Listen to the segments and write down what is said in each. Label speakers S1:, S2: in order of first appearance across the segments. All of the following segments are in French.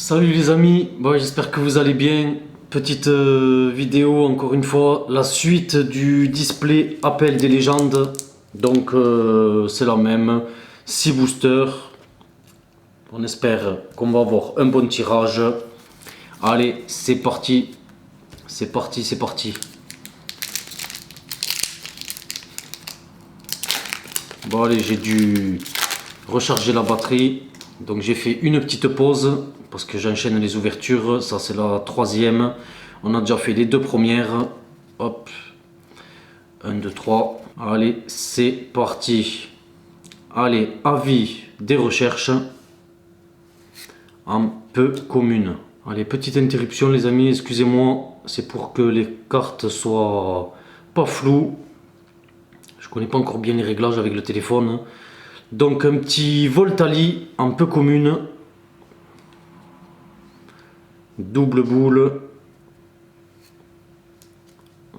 S1: Salut les amis, bon, j'espère que vous allez bien. Petite vidéo encore une fois, la suite du display appel des légendes. Donc c'est la même, 6 boosters. On espère qu'on va avoir un bon tirage. Allez, c'est parti. C'est parti, c'est parti. Bon allez, j'ai dû recharger la batterie. Donc j'ai fait une petite pause parce que j'enchaîne les ouvertures. Ça c'est la troisième. On a déjà fait les deux premières. Hop. 1, 2, 3. Allez, c'est parti. Allez, avis des recherches en peu commune. Allez, petite interruption les amis, excusez-moi. C'est pour que les cartes soient pas floues. Je connais pas encore bien les réglages avec le téléphone. Donc un petit Voltali en peu commune. Double boule.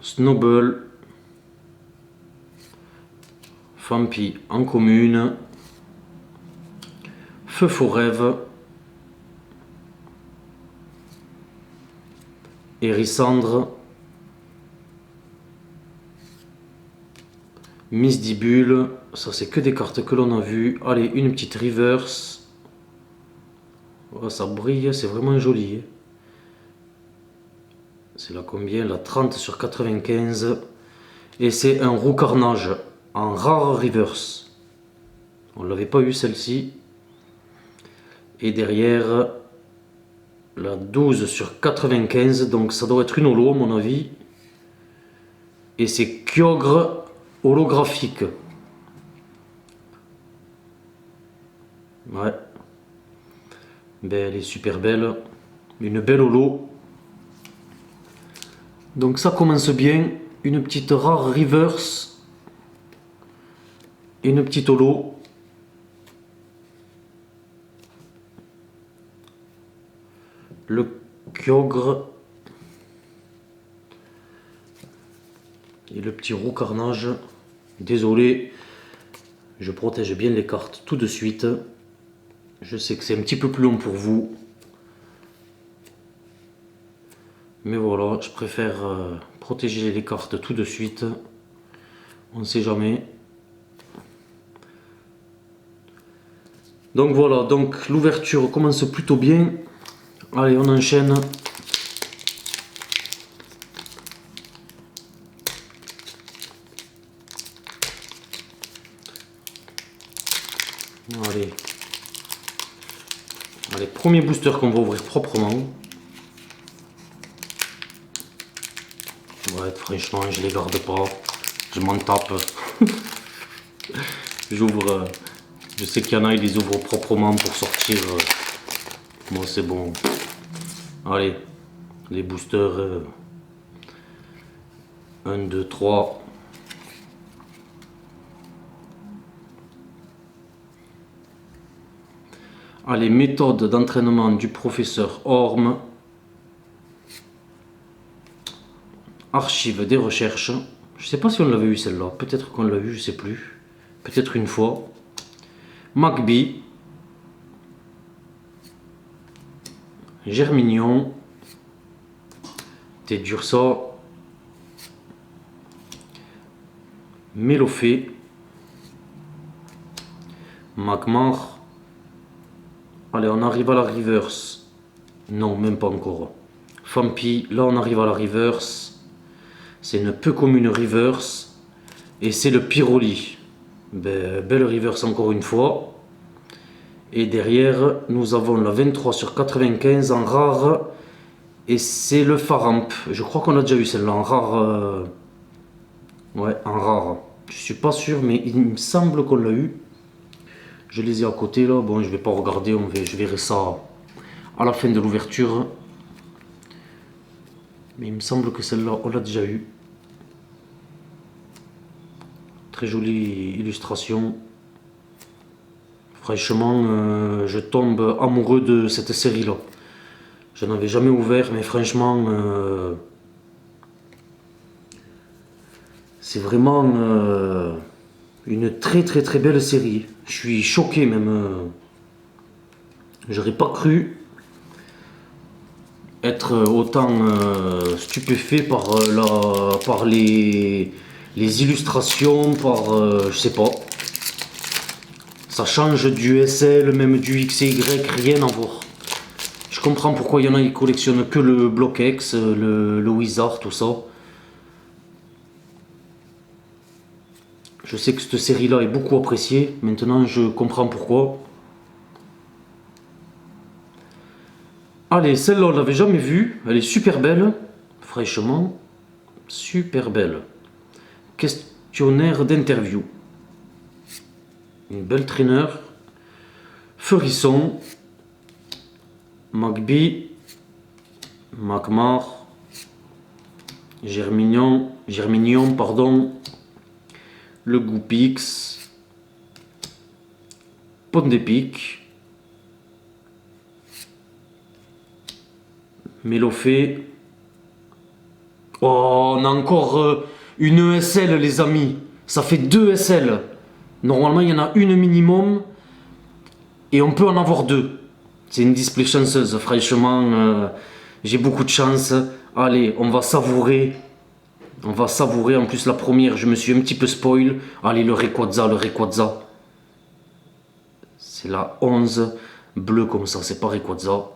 S1: Snowball. Fampi en commune. Feu faux rêve. Hérissandre. Misdibule. Ça c'est que des cartes que l'on a vues. Allez, une petite reverse. Oh, ça brille, c'est vraiment joli. C'est là combien? La 30 sur 95. Et c'est un roux carnage en rare reverse. On ne l'avait pas eu celle-ci. Et derrière, la 12 sur 95. Donc ça doit être une holo à mon avis. Et c'est Kyogre holographique. Ouais. Ben, elle est super belle. Une belle holo. Donc ça commence bien. Une petite rare reverse. Et une petite holo. Le Kyogre. Et le petit roux carnage. Désolé. Je protège bien les cartes tout de suite. Je sais que c'est un petit peu plus long pour vous. Mais voilà, je préfère protéger les cartes tout de suite. On ne sait jamais. Donc voilà, donc l'ouverture commence plutôt bien. Allez, on enchaîne. Allez. Allez, premier booster qu'on va ouvrir proprement. Ouais, franchement, je les garde pas. Je m'en tape. J'ouvre. Je sais qu'il y en a, ils les ouvrent proprement pour sortir. Moi, c'est bon. Allez, les boosters. 1, 2, 3. Allez, méthode d'entraînement du professeur Orme. Archive des recherches. Je sais pas si on l'avait eu celle-là. Peut-être qu'on l'a eu, je sais plus. Peut-être une fois. Magby. Germignon. T'es dur ça. Mélofée. Magmar. Allez, on arrive à la reverse. Non, même pas encore. Fampi, là on arrive à la reverse. C'est une peu commune reverse. Et c'est le Pyroli. Ben, belle reverse encore une fois. Et derrière, nous avons la 23 sur 95 en rare. Et c'est le Faramp. Je crois qu'on a déjà eu celle-là en rare. Ouais, en rare. Je suis pas sûr, mais il me semble qu'on l'a eu. Je les ai à côté là. Bon, je vais pas regarder. Je verrai ça à la fin de l'ouverture. Mais il me semble que celle-là, on l'a déjà eu. Très jolie illustration. Franchement, je tombe amoureux de cette série-là. Je n'en avais jamais ouvert, mais franchement, c'est vraiment une très très très belle série. Je suis choqué même. J'aurais pas cru. être autant stupéfait par les illustrations, par je sais pas. Ça change du SL, même du XY, rien à voir. Je comprends pourquoi il y en a qui collectionnent que le Block X, le Wizard, tout ça. Je sais que cette série-là est beaucoup appréciée. Maintenant, je comprends pourquoi. Allez, celle-là, on l'avait jamais vue. Elle est super belle. Fraîchement, super belle. Questionnaire d'interview. Une belle traîner. Feurisson. Magby. Magmar. Germignon, pardon. Le Goupix. Pont des Pics. Mélofée. Oh, on a encore une ESL, les amis. Ça fait 2 SL. Normalement, il y en a une minimum. Et on peut en avoir 2. C'est une display chanceuse. Franchement, j'ai beaucoup de chance. Allez, on va savourer. On va savourer. En plus, la première, je me suis un petit peu spoil. Allez, le Rayquaza. C'est la 11. Bleu comme ça, c'est pas Rayquaza.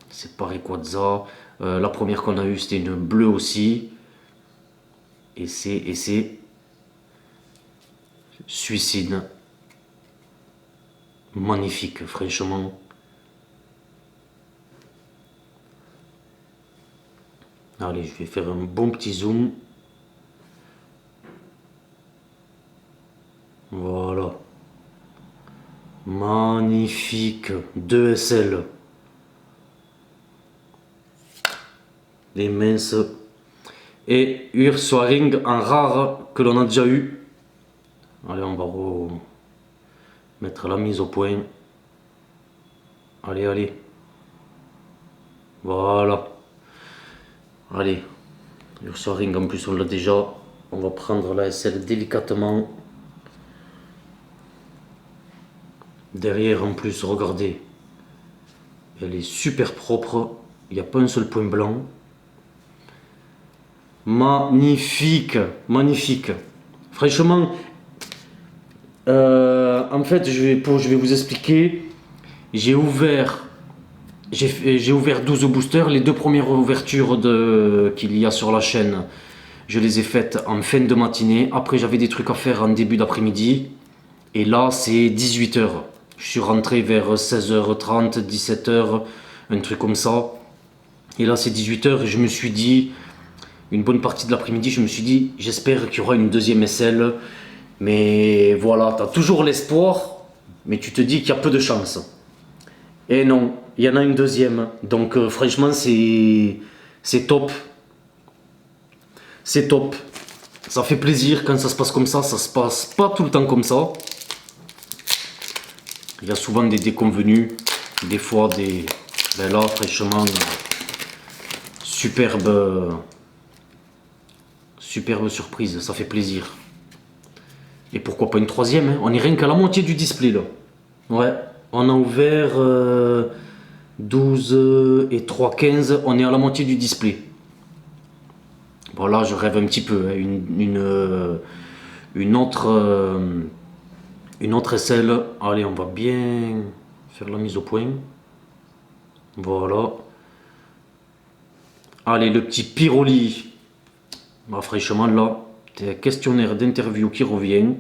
S1: C'est pas Rayquaza. La première qu'on a eue, c'était une bleue aussi. Et c'est Suicide. Magnifique, franchement. Allez, je vais faire un bon petit zoom. Voilà. Magnifique. 2 SL. Des minces. Et Ursoring en rare que l'on a déjà eu. Allez, on va mettre la mise au point. Allez. Voilà. Allez. Ursoring en plus on l'a déjà. On va prendre la SL délicatement. Derrière en plus, regardez. Elle est super propre. Il n'y a pas un seul point blanc. Magnifique. Franchement, en fait, je vais vous expliquer. J'ai ouvert 12 boosters. Les 2 premières ouvertures qu'il y a sur la chaîne, je les ai faites en fin de matinée. Après, j'avais des trucs à faire en début d'après-midi. Et là, c'est 18h. Je suis rentré vers 16h30, 17h, un truc comme ça. Et là, c'est 18h et je me suis dit, une bonne partie de l'après-midi, je me suis dit, j'espère qu'il y aura une deuxième SL. Mais voilà, tu as toujours l'espoir, mais tu te dis qu'il y a peu de chance. Et non, il y en a une deuxième. Donc franchement, c'est top. C'est top. Ça fait plaisir quand ça se passe comme ça se passe pas tout le temps comme ça. Il y a souvent des déconvenus, des fois des... Ben là, franchement, superbe surprise, ça fait plaisir. Et pourquoi pas une troisième, hein. On est rien qu'à la moitié du display là. Ouais, on a ouvert 12 et 3, 15, on est à la moitié du display. Bon là, je rêve un petit peu, hein. Une autre SL. Allez, on va bien faire la mise au point. Voilà. Allez, le petit Pyroli. Bah, franchement, là, c'est un questionnaire d'interview qui revient.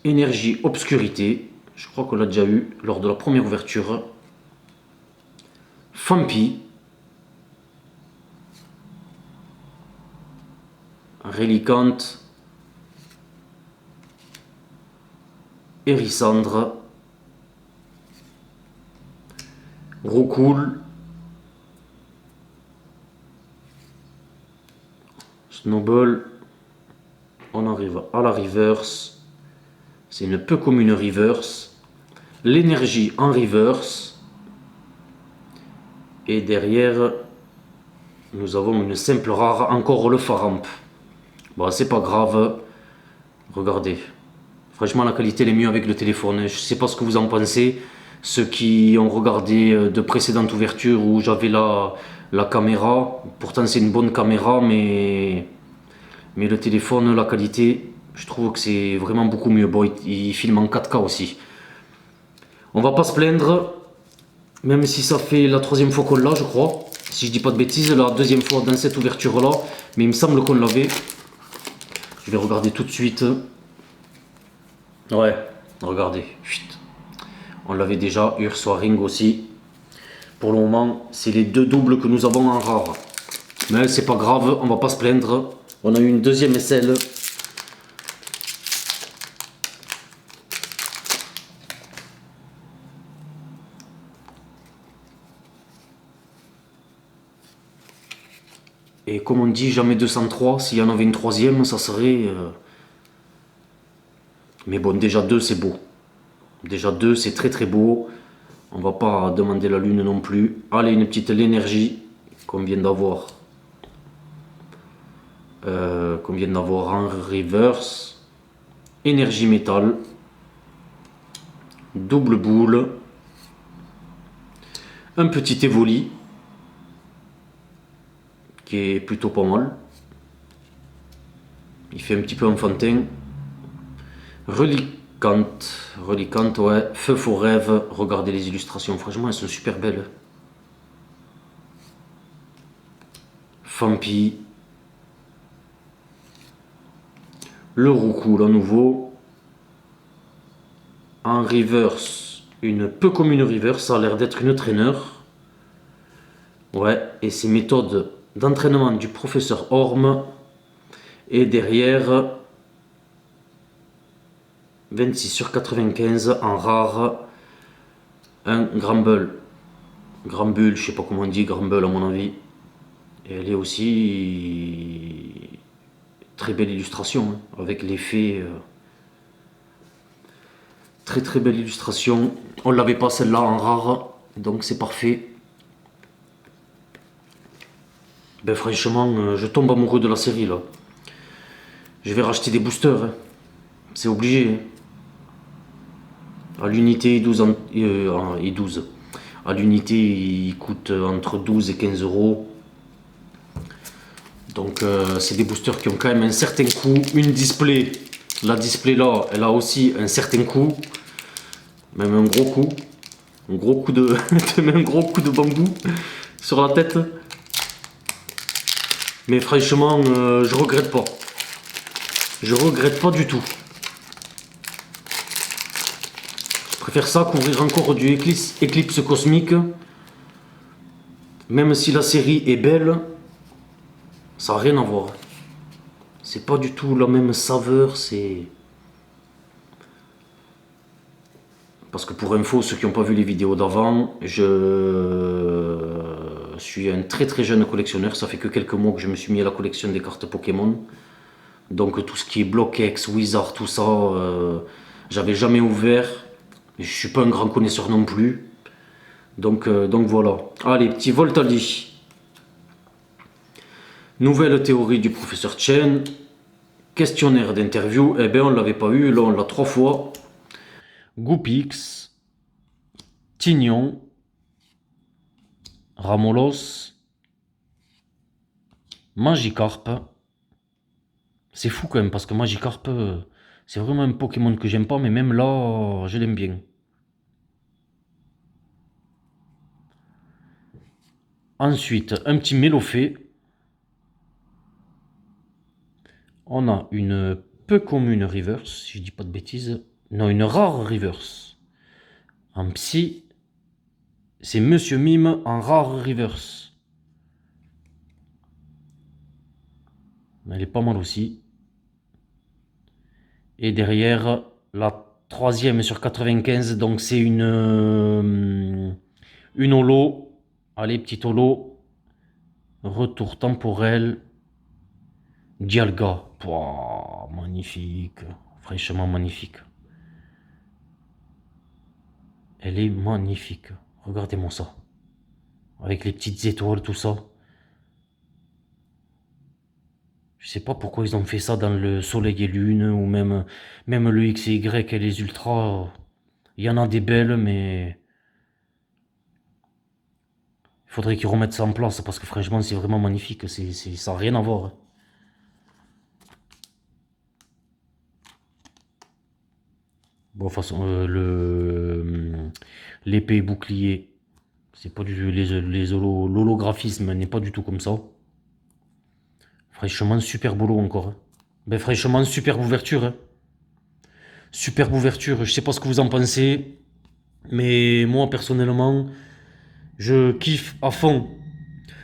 S1: Énergie, obscurité. Je crois qu'on l'a déjà eu lors de la première ouverture. Fampi. Reliquante. Hérissandre. Roucoule. Snowball. On arrive à la reverse. C'est une peu commune reverse. L'énergie en reverse. Et derrière, nous avons une simple rare, encore le Faramp. Bon, c'est pas grave. Regardez. Franchement, la qualité elle est mieux avec le téléphone. Je sais pas ce que vous en pensez. Ceux qui ont regardé de précédentes ouvertures où j'avais la caméra, pourtant c'est une bonne caméra, mais le téléphone, la qualité, je trouve que c'est vraiment beaucoup mieux. Bon, il filme en 4K aussi. On va pas se plaindre, même si ça fait la troisième fois qu'on l'a, je crois. Si je dis pas de bêtises, la deuxième fois dans cette ouverture-là, mais il me semble qu'on l'avait. Je vais regarder tout de suite. Ouais, regardez. Chut. On l'avait déjà, Ursoring aussi. Pour le moment, c'est les deux doubles que nous avons en rare. Mais c'est pas grave, on va pas se plaindre. On a eu une deuxième SL. Et comme on dit, jamais 203. S'il y en avait une troisième, ça serait... Mais bon, déjà deux, c'est beau. Déjà deux, c'est très très beau. On va pas demander la lune non plus. Allez, une petite l'énergie qu'on vient d'avoir. Qu'on vient d'avoir en reverse. Énergie métal. Double boule. Un petit évoli. Qui est plutôt pas mal. Il fait un petit peu enfantin. Reliquante, ouais. Feu faux rêve. Regardez les illustrations, franchement, elles sont super belles. Fampi. Le roucoule à nouveau. En reverse, une peu commune reverse, ça a l'air d'être une trainer. Ouais, et c'est méthode d'entraînement du professeur Orme. Et derrière, 26 sur 95 en rare, un Gramble. Grambull, je sais pas comment on dit, Gramble à mon avis. Et elle est aussi très belle illustration, hein, avec l'effet. Très très belle illustration. On l'avait pas celle-là en rare, donc c'est parfait. Ben franchement, je tombe amoureux de la série là. Je vais racheter des boosters, hein. C'est obligé. Hein. À l'unité, 12 et 12. À l'unité, il coûte entre 12 et 15 euros. Donc c'est des boosters qui ont quand même un certain coût. Une display, la display là, elle a aussi un certain coût. Même un gros coup. Un gros coup de. Même un gros coup de bambou sur la tête. Mais franchement, je regrette pas. Je regrette pas du tout. Je préfère ça qu'ouvrir encore du Eclipse Cosmique. Même si la série est belle, ça n'a rien à voir. C'est pas du tout la même saveur, c'est... Parce que pour info, ceux qui n'ont pas vu les vidéos d'avant, je suis un très très jeune collectionneur. Ça fait que quelques mois que je me suis mis à la collection des cartes Pokémon. Donc tout ce qui est Block-X, Wizard, tout ça, j'avais jamais ouvert. Je suis pas un grand connaisseur non plus. Donc voilà. Allez, petit Voltali. Nouvelle théorie du professeur Chen. Questionnaire d'interview. Eh bien, on l'avait pas eu. Là, on l'a 3 fois. Goupix, Tignon, Ramolos, Magikarp. C'est fou quand même parce que Magikarp, c'est vraiment un Pokémon que j'aime pas, mais même là, je l'aime bien. Ensuite, un petit Mélofée. On a une peu commune reverse, si je dis pas de bêtises. Non, une rare reverse. En psy, c'est Monsieur Mime en rare reverse. Elle est pas mal aussi. Et derrière, la troisième sur 95, donc c'est une holo. Allez, petite holo. Retour temporel. Dialga. Pouah, magnifique. Fraîchement magnifique. Elle est magnifique. Regardez-moi ça. Avec les petites étoiles, tout ça. Je sais pas pourquoi ils ont fait ça dans le Soleil et Lune, ou même le X et Y et les Ultras. Il y en a des belles, mais Faudrait qu'ils remettent ça en place parce que franchement, c'est vraiment magnifique. Ça n'a rien à voir. Bon, de toute façon, l'épée bouclier, c'est pas du tout. L'holographisme n'est pas du tout comme ça. Fraîchement, super boulot encore. Ben, fraîchement, superbe ouverture. Superbe ouverture. Je sais pas ce que vous en pensez, mais moi, personnellement, je kiffe à fond.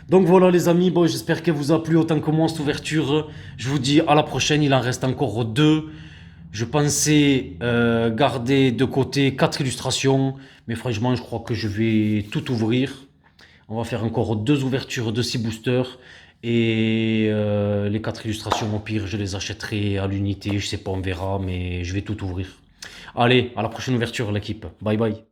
S1: Donc voilà les amis, bon, j'espère qu'elle vous a plu autant que moi cette ouverture. Je vous dis à la prochaine, il en reste encore deux. Je pensais garder de côté 4 illustrations, mais franchement je crois que je vais tout ouvrir. On va faire encore 2 ouvertures de 6 boosters. Et les 4 illustrations au pire je les achèterai à l'unité, je sais pas, on verra, mais je vais tout ouvrir. Allez, à la prochaine ouverture l'équipe, bye bye.